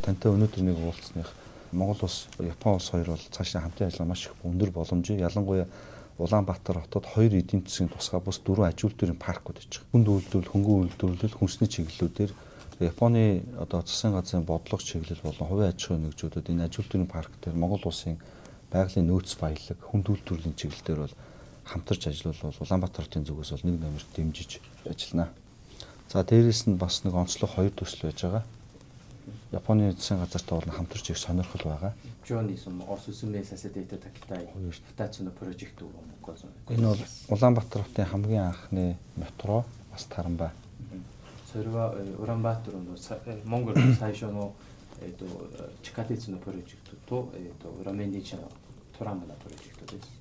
тантай өнөөдөр нэг уулзсных Монгол улс, Япон улс хоёр бол цаашаа хамтын ажиллагаа маш их өндөр боломжтой. Ялангуяа Улаанбаатар хотод 2 эдийн засгийн тусгай бус 4 аж үйлдвэрийн паркууд байж байгаа. Хүнд үйлдвэрлэл, хөнгөн үйлдвэрлэл, хүнсний чиглэлүүдээр Японы одоо засгийн газрын бодлого чиглэл болон хувийн аж ахуйн нэгжүүдэд энэ аж үйлдвэрийн парк дээр Монгол улсын байгалийн нөөц баялаг, хүнд үйлдвэрлэлийн чиглэлээр бол хамтарч ажиллавал Улаанбаатар хотын зүгээс бол нэг номер дэмжиж ажиллана. За дээрээс нь бас нэг онцлог 2 төсөл байж байгаа. Японы засгийн газартай бол хамтарч их сонирхол байгаа. Энэ бол Улаанбаатар хотын хамгийн анхны метро бас таранбай. それはウランバートルのモンゴルの最初の地下鉄のプロジェクトと裏面電車のトラムのプロジェクトです。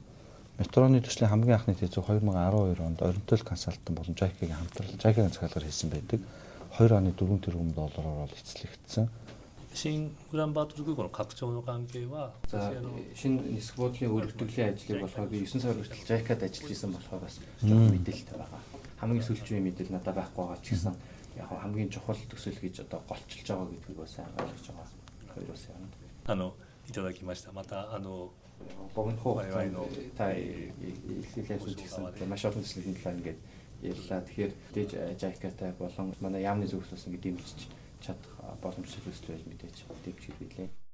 Метроны төслийн хамгийн анхны тэзүү 2012 онд Ориентал консалтант болон JICA-гийн хамтрал, JICA-гийн захиалгаар хийсэн байдаг. 2 оны 4 тэрбум доллараар эцэлэгдсэн. 新ウランバートル空港の拡張の関係は шинэ нисэх буудлын өргөтгөлийн ажлыг болохоор 9 сар хүртэл JICA-д ажиллаж исэн болохоор бас жоохон мэдээлэлтэй байгаа. Хамгийн сүүлчийн мэдээлэл надад байхгүй байгаа ч гэсэн яг хамгийн чухал төсөл гэж одоо голчилж байгаа гэдгийг бас сайн ойлгож байгаа. Хоёроос юм. いただきました。またбогино тай ихлэх зүйл гэсэн маш олон төслийн талаар ингээд ярьлаа. Тэгэхээр дэж JICA-тай болон манай яамны зүгээс бас ингээд дэмжиж чадах боломжтой төсөл байж мэдээж дэмжиж билээ.